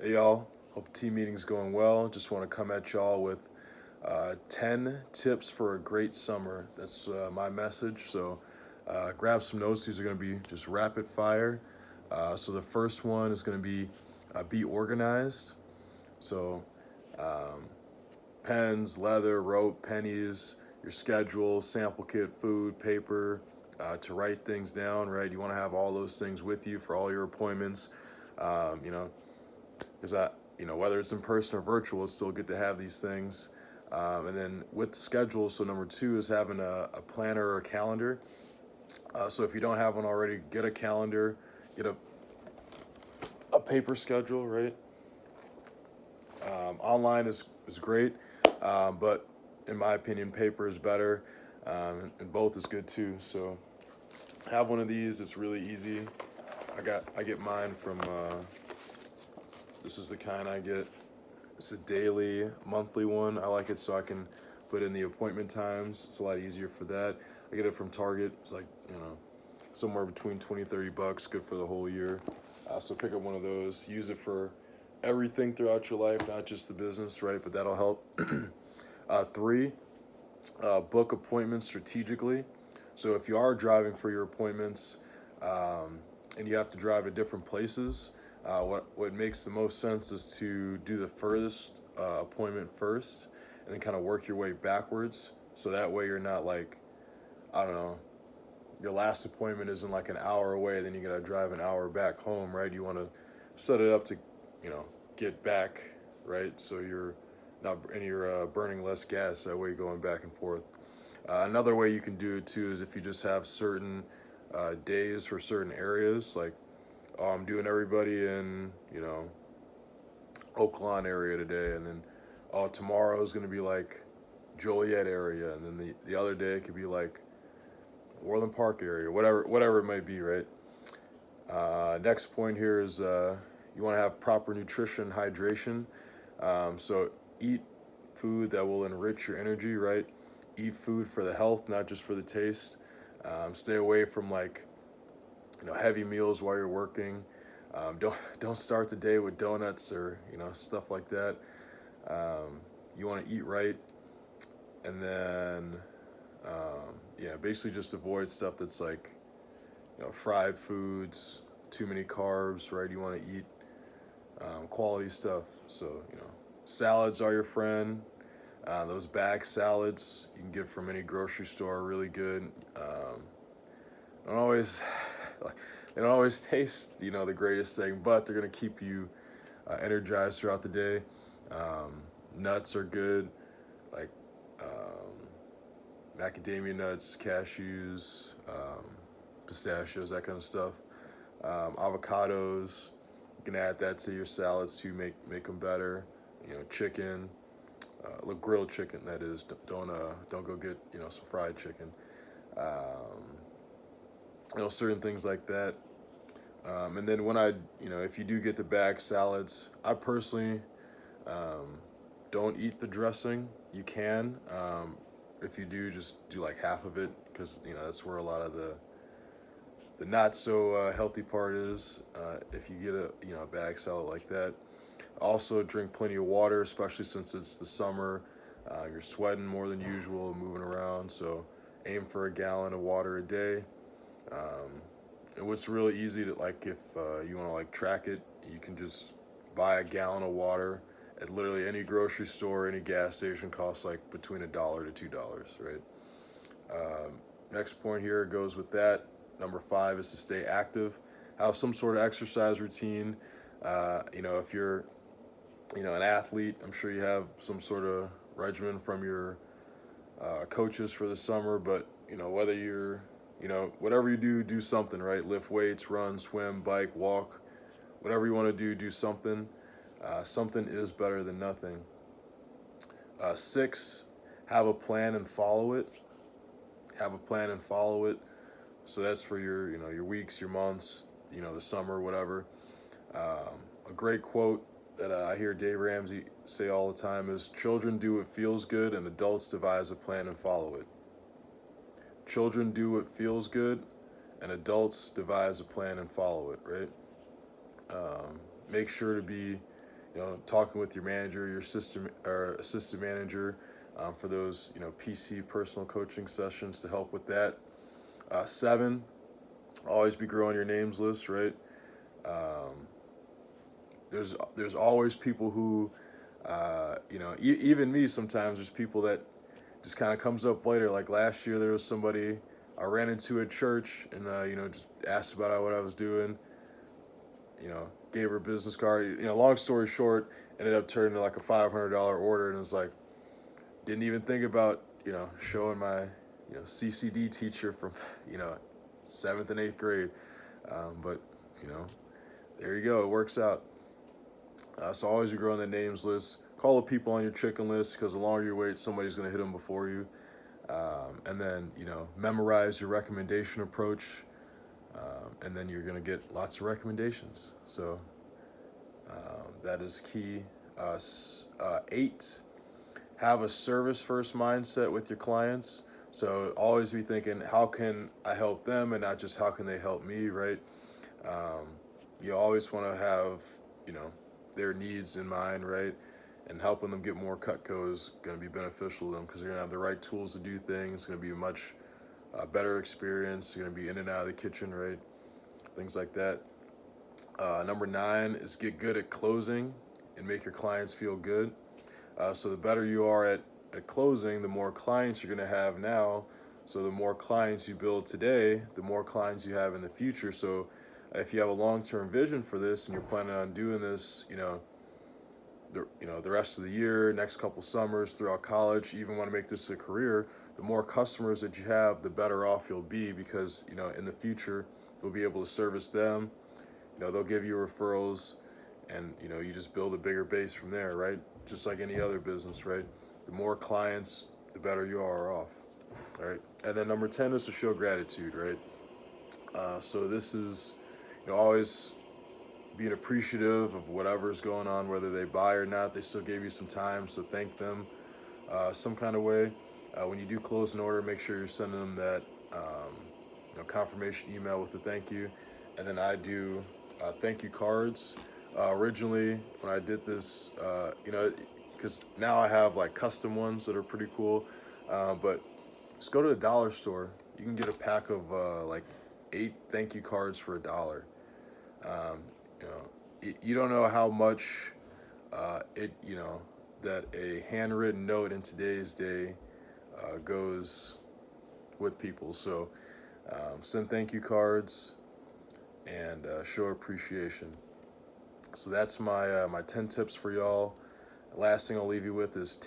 Hey y'all, hope the team meeting's going well. Just want to come at y'all with 10 tips for a great summer. That's my message. So grab some notes. These are going to be just rapid fire. So the first one is going to be organized. So um, pens, leather, rope, pennies, your schedule, sample kit, food, paper to write things down, right? You want to have all those things with you for all your appointments. Um, you know, because whether it's in person or virtual, it's still good to have these things. And then with schedule, so number two is having a planner or a calendar. So if you don't have one already, get a calendar, get a paper schedule, right? Online is great, but in my opinion, paper is better, and both is good too. So have one of these. It's really easy. I get mine from. This is the kind I get. It's a daily, monthly one. I like it so I can put in the appointment times. It's a lot easier for that. I get it from Target. It's like, somewhere between 20 $30, good for the whole year. So pick up one of those. Use it for everything throughout your life, not just the business, right? But that'll help. Three, book appointments strategically. So if you are driving for your appointments and you have to drive to different places, what makes the most sense is to do the furthest appointment first, and then kind of work your way backwards. So that way you're not like, I don't know, your last appointment isn't like an hour away, then you gotta drive an hour back home, right? You want to set it up to, get back, right? So you're not and you're burning less gas. That way you're going back and forth. Another way you can do it too is if you just have certain days for certain areas, like I'm doing everybody in, Oak Lawn area today, and then tomorrow is going to be like Joliet area, and then the other day it could be like Orland Park area, whatever it might be, right? Next point here is you want to have proper nutrition and hydration. So eat food that will enrich your energy, right? Eat food for the health, not just for the taste. Stay away from like heavy meals while you're working. Don't start the day with donuts or stuff like that. You want to eat right, and then basically just avoid stuff that's like fried foods, too many carbs, right? You want to eat quality stuff. So salads are your friend. Those bag salads you can get from any grocery store are really good. Don't always they don't always taste the greatest thing, but they're gonna keep you energized throughout the day. Nuts are good, like macadamia nuts, cashews, pistachios, that kind of stuff. Avocados, you can add that to your salads to make them better. Chicken, look, grilled chicken, that is. Don't go get some fried chicken. Um, Certain things like that. And then if you do get the bag salads, I personally don't eat the dressing. You can, if you do, just do like half of it, because that's where a lot of the not so healthy part is. If you get a bag salad like that, also drink plenty of water, especially since it's the summer. You're sweating more than usual, moving around, so aim for a gallon of water a day. And what's really easy to like, if you want to like track it, you can just buy a gallon of water at literally any grocery store, any gas station. Costs like between $1 to $2, right? Next point here goes with that. Number five is to stay active. Have some sort of exercise routine. If you're an athlete, I'm sure you have some sort of regimen from your coaches for the summer. But whether you're whatever you do something, right? Lift weights, run, swim, bike, walk, whatever you want to do something. Something is better than nothing. Six, have a plan and follow it. Have a plan and follow it. So that's for your weeks, your months, the summer, whatever. A great quote that I hear Dave Ramsey say all the time is, "Children do what feels good, and adults devise a plan and follow it." Children do what feels good, and adults devise a plan and follow it, right? Make sure to be talking with your manager, your system or assistant manager, for those PC personal coaching sessions to help with that. 7, always be growing your names list, right? Um, there's always people who, even me sometimes. There's people that just kind of comes up later. Like last year, there was somebody I ran into at church, and just asked about what I was doing. Gave her a business card. Long story short, ended up turning like a $500 order, and it's like didn't even think about showing my CCD teacher from you know 7th and 8th grade, but you know there you go. It works out. So always be growing the names list. Call the people on your chicken list because the longer you wait, somebody's going to hit them before you. And then memorize your recommendation approach, and then you're going to get lots of recommendations. So that is key. 8, have a service first mindset with your clients. So always be thinking, how can I help them, and not just how can they help me, right? Um, you always want to have their needs in mind, right? And helping them get more Cutco is going to be beneficial to them because they're going to have the right tools to do things. It's going to be a much better experience. They're going to be in and out of the kitchen, right? Things like that. Number 9 is get good at closing and make your clients feel good. So the better you are at closing, the more clients you're going to have now. So the more clients you build today, the more clients you have in the future. So if you have a long-term vision for this and you're planning on doing this, the rest of the year, next couple summers, throughout college, you even want to make this a career, the more customers that you have, the better off you'll be because, in the future, you'll be able to service them. They'll give you referrals and, you just build a bigger base from there, right? Just like any other business, right? The more clients, the better you are off, all right? And then number 10 is to show gratitude, right? So this is, always being appreciative of whatever's going on, whether they buy or not. They still gave you some time, so thank them some kind of way. When you do close an order, make sure you're sending them that confirmation email with a thank you. And then I do thank you cards. Originally, when I did this, because now I have like custom ones that are pretty cool, but just go to the dollar store. You can get a pack of like 8 thank you cards for $1. Um, you don't know how much that a handwritten note in today's day goes with people. So send thank you cards and show appreciation. So that's my 10 tips for y'all. Last thing I'll leave you with is